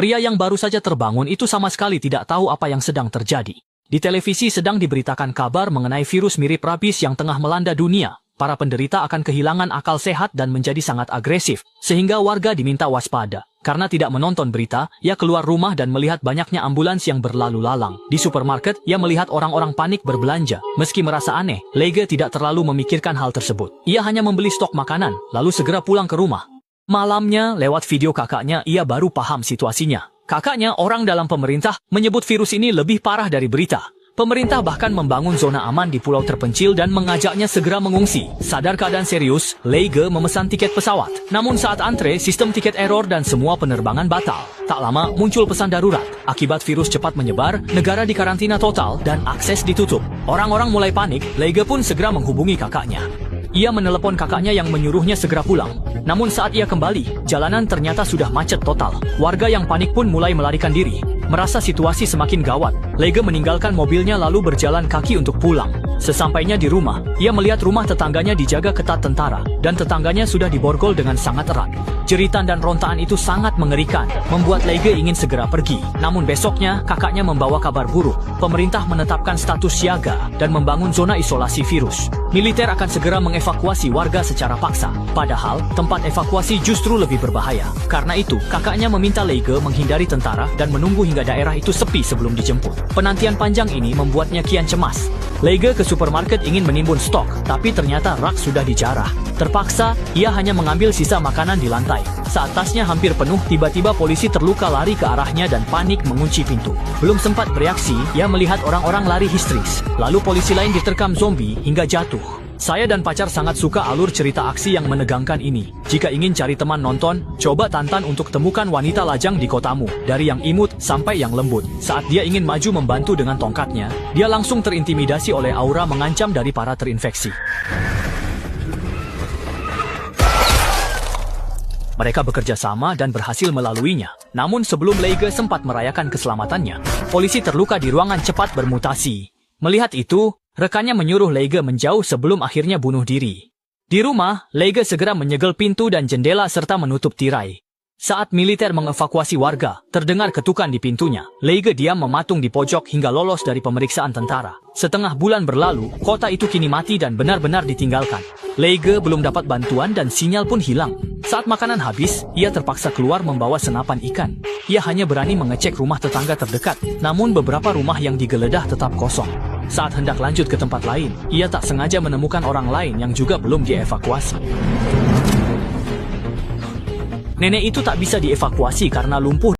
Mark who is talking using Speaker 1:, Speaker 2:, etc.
Speaker 1: Pria yang baru saja terbangun itu sama sekali tidak tahu apa yang sedang terjadi. Di televisi sedang diberitakan kabar mengenai virus mirip rabies yang tengah melanda dunia. Para penderita akan kehilangan akal sehat dan menjadi sangat agresif, sehingga warga diminta waspada. Karena tidak menonton berita, ia keluar rumah dan melihat banyaknya ambulans yang berlalu lalang. Di supermarket, ia melihat orang-orang panik berbelanja. Meski merasa aneh, Leige tidak terlalu memikirkan hal tersebut. Ia hanya membeli stok makanan, lalu segera pulang ke rumah. Malamnya, lewat video kakaknya, ia baru paham situasinya. Kakaknya, orang dalam pemerintah, menyebut virus ini lebih parah dari berita. Pemerintah bahkan membangun zona aman di pulau terpencil dan mengajaknya segera mengungsi. Sadar keadaan serius, Leige memesan tiket pesawat. Namun saat antre, sistem tiket error dan semua penerbangan batal. Tak lama, muncul pesan darurat. Akibat virus cepat menyebar, negara dikarantina total dan akses ditutup. Orang-orang mulai panik, Leige pun segera menghubungi kakaknya. Ia menelepon kakaknya yang menyuruhnya segera pulang. Namun saat ia kembali, jalanan ternyata sudah macet total. Warga yang panik pun mulai melarikan diri. Merasa situasi semakin gawat, Leige meninggalkan mobilnya lalu berjalan kaki untuk pulang. Sesampainya di rumah, ia melihat rumah tetangganya dijaga ketat tentara, dan tetangganya sudah diborgol dengan sangat erat. Jeritan dan rontaan itu sangat mengerikan, membuat Leige ingin segera pergi. Namun besoknya, kakaknya membawa kabar buruk. Pemerintah menetapkan status siaga dan membangun zona isolasi virus. Militer akan segera mengevakuasi warga secara paksa. Padahal, tempat evakuasi justru lebih berbahaya. Karena itu, kakaknya meminta Leige menghindari tentara dan menunggu hingga daerah itu sepi sebelum dijemput. Penantian panjang ini membuatnya kian cemas. Leige ke supermarket ingin menimbun stok, tapi ternyata rak sudah dijarah. Terpaksa, ia hanya mengambil sisa makanan di lantai. Saat tasnya hampir penuh, tiba-tiba polisi terluka lari ke arahnya dan panik mengunci pintu. Belum sempat bereaksi, ia melihat orang-orang lari histeris. Lalu polisi lain diterkam zombie hingga jatuh. Saya dan pacar sangat suka alur cerita aksi yang menegangkan ini. Jika ingin cari teman nonton, coba Tantan untuk temukan wanita lajang di kotamu. Dari yang imut sampai yang lembut. Saat dia ingin maju membantu dengan tongkatnya, dia langsung terintimidasi oleh aura mengancam dari para terinfeksi. Mereka bekerja sama dan berhasil melaluinya. Namun sebelum Leige sempat merayakan keselamatannya, polisi terluka di ruangan cepat bermutasi. Melihat itu, rekannya menyuruh Leige menjauh sebelum akhirnya bunuh diri. Di rumah, Leige segera menyegel pintu dan jendela serta menutup tirai. Saat militer mengevakuasi warga, terdengar ketukan di pintunya. Leige diam mematung di pojok hingga lolos dari pemeriksaan tentara. Setengah bulan berlalu, kota itu kini mati dan benar-benar ditinggalkan. Leige belum dapat bantuan dan sinyal pun hilang. Saat makanan habis, ia terpaksa keluar membawa senapan ikan. Ia hanya berani mengecek rumah tetangga terdekat, namun beberapa rumah yang digeledah tetap kosong. Saat hendak lanjut ke tempat lain, ia tak sengaja menemukan orang lain yang juga belum dievakuasi. Nenek itu tak bisa dievakuasi karena lumpuh.